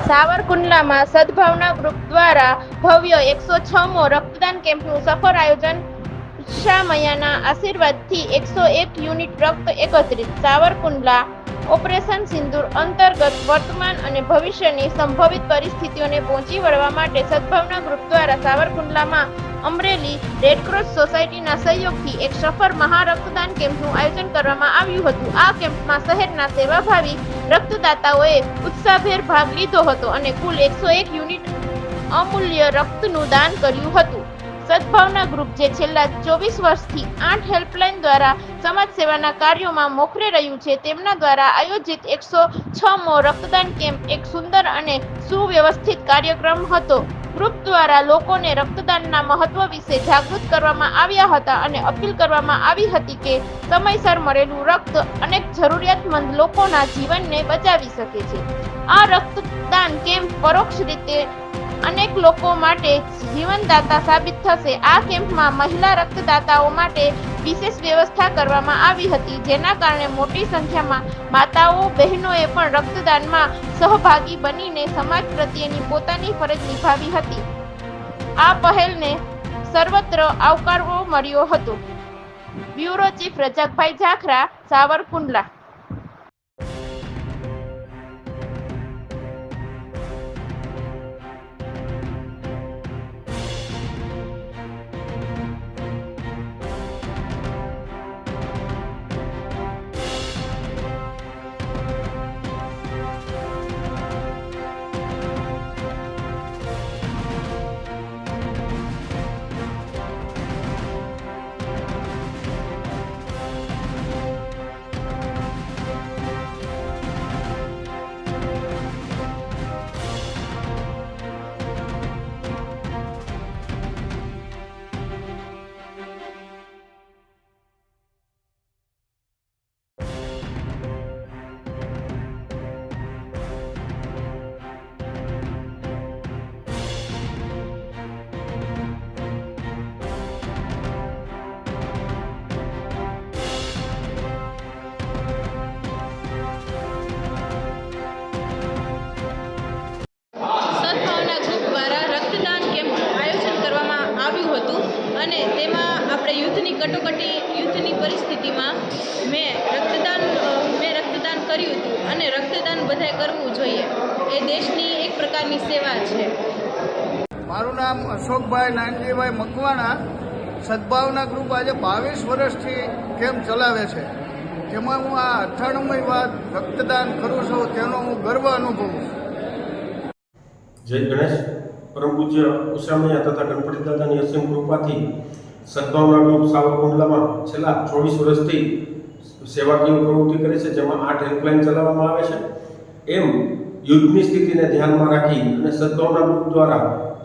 સાવરકુંડલામાં સદભાવના group દ્વારા ભવ્ય 106મો રક્તદાન કેમ્પનું સફળ આયોજન. ઉષામૈયાના આશીર્વાદથી 101 યુનિટ રક્ત એકત્રિત. સાવરકુંડલા ઓપરેશન સિંદૂર અંતર્ગત વર્તમાન અને ભવિષ્યની સંભવિત પરિસ્થિતિઓને પહોંચી વળવા માટે સદભાવના ગ્રુપ દ્વારા સાવરકુંડલામાં અમરેલી રેડક્રોસ સોસાયટીના સહયોગથી એક સફળ મહારક્તદાન કેમ્પનું આયોજન કરવામાં આવ્યું હતું. આ કેમ્પમાં શહેરના સેવાભાવી રક્તદાતાઓએ ઉત્સાહભેર ભાગ લીધો હતો અને કુલ 101 યુનિટ અમૂલ્ય રક્તનું દાન કર્યું હતું. સદભાવના ગ્રુપ જે છેલ્લા 24 વર્ષથી 8 હેલ્પલાઇન દ્વારા સમાજ સેવાના કાર્યોમાં મોખરે રહ્યું છે, તેમના દ્વારા આયોજિત 106મો રક્તદાન કેમ્પ એક સુંદર અને સુવ્યવસ્થિત કાર્યક્રમ હતો. ગ્રુપ દ્વારા લોકોને રક્તદાનના મહત્વ વિશે જાગૃત કરવામાં આવ્યા હતા અને અપીલ કરવામાં આવી હતી કે સમયસર મળેલું રક્ત અનેક જરૂરિયાતમંદ લોકોના જીવનને બચાવી શકે છે. આ રક્તદાન કેમ્પ પરોક્ષ રીતે અનેક લોકો માટે જીવનદાતા સાબિત થશે. આ કેમ્પમાં મહિલા રક્તદાતાઓ માટે વિશેષ વ્યવસ્થા કરવામાં આવી હતી, જેના કારણે મોટી સંખ્યામાં માતાઓ બહેનોએ પણ રક્તદાનમાં સહભાગી બનીને સમાજ પ્રત્યેની પોતાની ફરજ નિભાવી હતી. આ પહેલને સર્વત્ર આવકારવો મળ્યો હતો. Bureau chief Rajakbhai Jakhra, Savarkundla. અને તેમાં આપણે યુદ્ધની પરિસ્થિતિમાં મેં રક્તદાન કર્યું હતું અને રક્તદાન બધાએ કરવું જોઈએ. એ દેશની એક પ્રકારની સેવા છે. મારું નામ અશોકભાઈ નાનજીભાઈ મકવાણા. સદભાવના ગ્રુપ આજે 22 વર્ષથી કેમ્પ ચલાવે છે, જેમાં હું આ 98મી વાર રક્તદાન કરું છું, તેનો હું ગર્વ અનુભવું છું. જય ગણેશ. પરમ પૂજ્ય ઉષામૈયા તથા ગણપતિ દાદાની અસીમ કૃપાથી સદભાવના ગ્રુપ સાવરકુંડલામાં છેલ્લા 24 વર્ષથી સેવાકીય પ્રવૃત્તિ કરે છે, જેમાં 8 હેલ્પલાઇન ચલાવવામાં આવે છે. એમ યુદ્ધની સ્થિતિને ધ્યાનમાં રાખી અને સદભાવના ગ્રુપ દ્વારા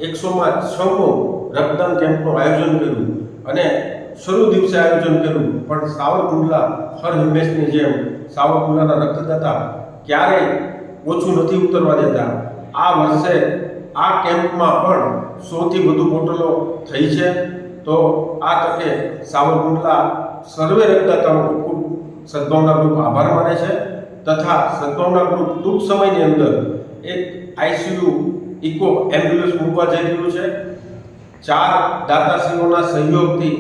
106મો રક્તદાન કેમ્પનું આયોજન કર્યું અને શરૂ દિવસે આયોજન કર્યું, પણ સાવરકુંડલા હર હંમેશની જેમ સાવરકુંડલાના રક્તદાતા ક્યારેય ઓછું નથી ઉતરવા દેતા. આ વર્ષે આ કેમ્પમાં પણ 100થી વધુ બોટલો થઈ છે. તો આ તકે સાવરકુંડલા સર્વે રક્તદાતાઓ ખૂબ સદભાવના ગ્રુપ આભાર માને છે તથા સદભાવના ગ્રુપ ટૂંક સમયની અંદર એક આઈસીયુ ઇકો એમ્બ્યુલન્સ મૂકવા જઈ રહ્યું છે. 4 દાતાશ્રીઓના સહયોગથી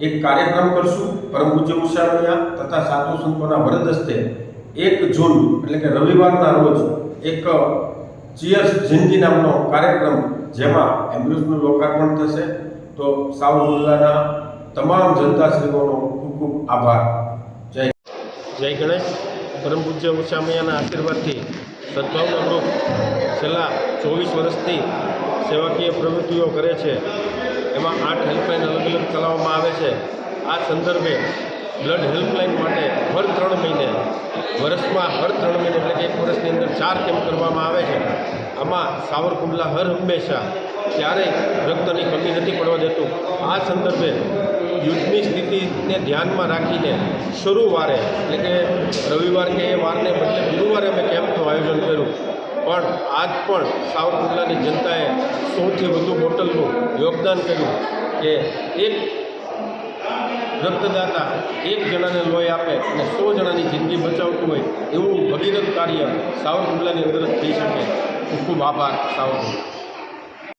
એક કાર્યક્રમ કરશું. પરમ પૂજ્ય ઉષામૈયા તથા સાધુ સંતોના વરદ હસ્તે 1 જૂન એટલે કે રવિવારના રોજ એક ચીયર્સ જિંદગી નામનો કાર્યક્રમ, જેમાં એમ્બ્યુલન્સનું લોકાર્પણ થશે. તો સાવરકુંડલાના તમામ જનતાશ્રીઓનો ખૂબ ખૂબ આભાર. જય ગણેશ. પરમ પૂજ્ય ઉષામૈયાના આશીર્વાદથી સદભાવના ગ્રુપ છેલ્લા 24 વર્ષથી સેવાકીય પ્રવૃત્તિઓ કરે છે. એમાં 8 હેલ્પલાઇન અલગ અલગ ચલાવવામાં આવે છે. આ સંદર્ભે બ્લડ હેલ્પલાઇન માટે હર 3 મહિને, વર્ષમાં હર 3 મહિને એટલે કે 1 વર્ષની અંદર 4 કેમ્પ કરવામાં આવે છે. આમાં સાવરકુંડલા હર હંમેશા ક્યારેય રક્તની કમી નથી પડવા દેતું. આ સંદર્ભે યુદ્ધની સ્થિતિને ધ્યાનમાં રાખીને શરૂવારે એટલે કે રવિવાર કે એ વારને બદલે ગુરુવારે અમે કેમ્પનું આયોજન કર્યું. પણ આજ પણ સાવરકુંડલાની જનતાએ 100થી વધુ બોટલનું યોગદાન કર્યું કે એક રક્તદાતા 1 જણાને લોહી આપે અને 100 જણાની જિંદગી બચાવતું હોય એવું ભગીરથ કાર્ય સાવરકુંડલાની અંદર જ થઈ શકે. ખૂબ ખૂબ આભાર સાવરકુંડલા.